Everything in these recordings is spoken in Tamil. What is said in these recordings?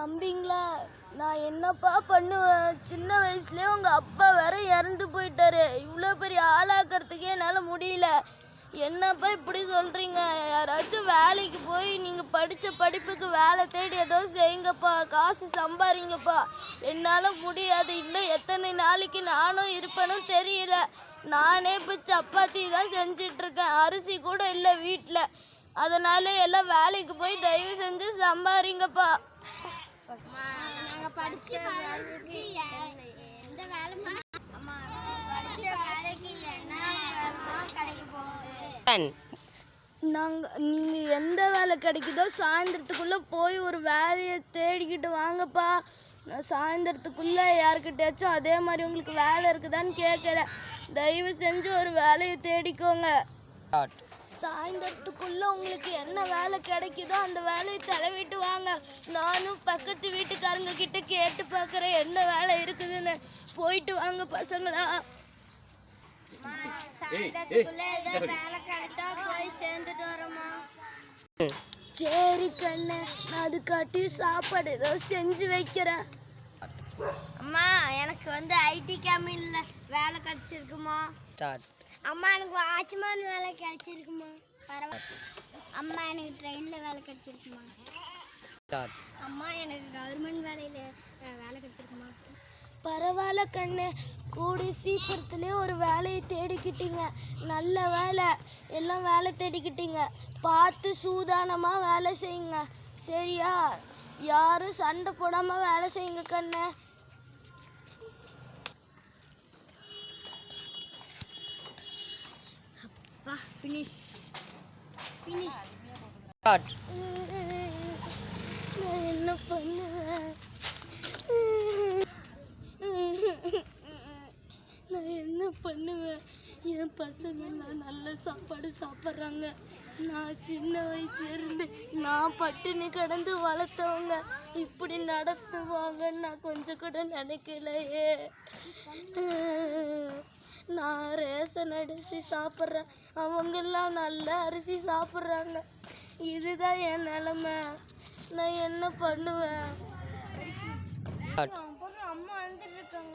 நம்பிங்களா? நான் என்னப்பா பண்ணுவேன்? சின்ன வயசுலேயே உங்கள் அப்பா வேற இறந்து போயிட்டாரு. இவ்வளோ பெரிய ஆளாக்கிறதுக்கே என்னால் முடியல. என்னப்பா இப்படி சொல்கிறீங்க? யாராச்சும் வேலைக்கு போய் நீங்கள் படித்த படிப்புக்கு வேலை தேடி ஏதோ செய்யுங்கப்பா, காசு சம்பாதிங்கப்பா. என்னால் முடியாது. இன்னும் எத்தனை நாளைக்கு நானும் இருப்பேன்னு தெரியல. நானே இப்போ சப்பாத்தி தான் செஞ்சிட்ருக்கேன். அரிசி கூட இல்லை வீட்டில். அதனால எல்லாம் வேலைக்கு போய் தயவு செஞ்சு சம்பாதிங்கப்பா. நீங்கள் எந்த வேலை கிடைக்குதோ சாயந்தரத்துக்குள்ளே போய் ஒரு வேலையை தேடிக்கிட்டு வாங்கப்பா. நான் சாயந்தரத்துக்குள்ளே யாருக்கிட்டாச்சும் அதே மாதிரி உங்களுக்கு வேலை இருக்குதான்னு கேட்குறேன். தயவு செஞ்சு ஒரு வேலையை தேடிக்கோங்க. சாயந்தரத்துக்குள்ளே உங்களுக்கு என்ன வேலை கிடைக்குதோ அந்த வேலையை தலைவிட்டு வாங்க. நானும் பக்கத்து வீட்டுக்காரங்க கிட்ட கேட்டு பார்க்குறேன் என்ன வேலை இருக்குதுன்னு. போயிட்டு வாங்க பசங்களா. சரி கண்ணு, நான் அதுக்காட்டி சாப்பாடு ஏதோ செஞ்சு வைக்கிறேன். அம்மா எனக்கு ஐடி கம்பெனியில் வேலை கிடைச்சிருக்குமா? அம்மா எனக்கு வாட்ச்மேன் வேலை கிடைச்சிருக்குமா? பரவாயில்ல. அம்மா எனக்கு ட்ரெயினில் வேலை கிடைச்சிருக்குமா? அம்மா எனக்கு கவர்மெண்ட் வேலையில் வேலை கிடைச்சிருக்குமா? பரவாயில்ல கண்ணு, கூடி சீக்கிரத்துலேயே ஒரு வேலையை தேடிக்கிட்டீங்க. நல்ல வேலை, எல்லாம் வேலை தேடிக்கிட்டீங்க. பார்த்து சூதானமாக வேலை செய்யுங்க, சரியா? யாரும் சண்டை போடாமல் வேலை செய்யுங்க கண்ணு. நான் என்ன பண்ணுவேன்? நான் என்ன பண்ணுவேன்? என் பசங்கள்லாம் நல்ல சாப்பாடு சாப்பிட்றாங்க. நான் சின்ன வயசுலேருந்து நான் பட்டினி கிடந்து வளர்த்தவங்க இப்படி நடத்துவாங்கன்னு நான் கொஞ்சம் கூட நினைக்கலையே. நான் ரேஷன் அரிசி சாப்பிட்றேன், அவங்கெல்லாம் நல்ல அரிசி சாப்பிட்றாங்க. இதுதான் என் நிலைமை. நான் என்ன பண்ணுவேன்? அம்மா வந்துருக்காங்க.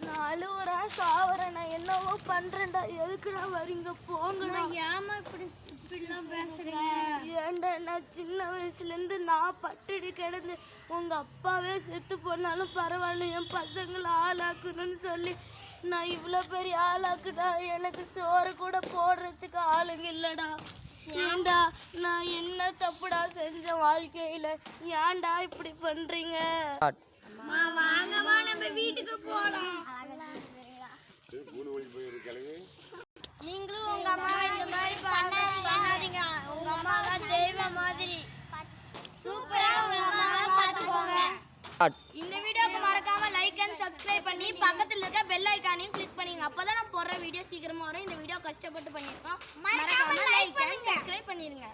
நான் அழுவுறேன், சாவுறேன். நான் என்னவோ பண்றேன்டா. எதுக்குடா வரீங்க? போங்கடா. ஏமா இப்படிலாம் பேசுறீங்க? ஏன்டா, நான் சின்ன வயசுலேருந்து நான் பட்டினி கிடந்து உங்க அப்பாவே செத்து போனாலும் பரவாயில்ல என் பசங்களை ஆளாக்கணும்னு சொல்லி நான் இவ்வளோ பெரிய ஆளாக்குடா. எனக்கு சோறு கூட போடுறதுக்கு ஆளுங்க இல்லைடா. ஏன்டா, நான் என்ன தப்புடா செஞ்சேன் வாழ்க்கையில்? ஏன்டா இப்படி பண்ணுறீங்க? வாங்கம்மா நம்ம வீட்டுக்கு போலாம். நீங்களும் உங்க அம்மா இந்த மாதிரி பண்ணாதீங்க. உங்க அம்மாவா தெய்வம் மாதிரி. சூப்பரா உங்க அம்மாவை பார்த்துக்கோங்க. இந்த வீடியோக்கு மறக்காம லைக் அண்ட் சப்ஸ்கிரைப் பண்ணி பக்கத்துல இருக்க பெல் ஐகானையும் கிளிக் பண்ணுங்க. அப்பதான் நான் போடுற வீடியோ சீக்கிரமா வரும். இந்த வீடியோ கஷ்டப்பட்டு பண்ணிருக்கோம். மறக்காம லைக் அண்ட் சப்ஸ்கிரைப் பண்ணிருங்க.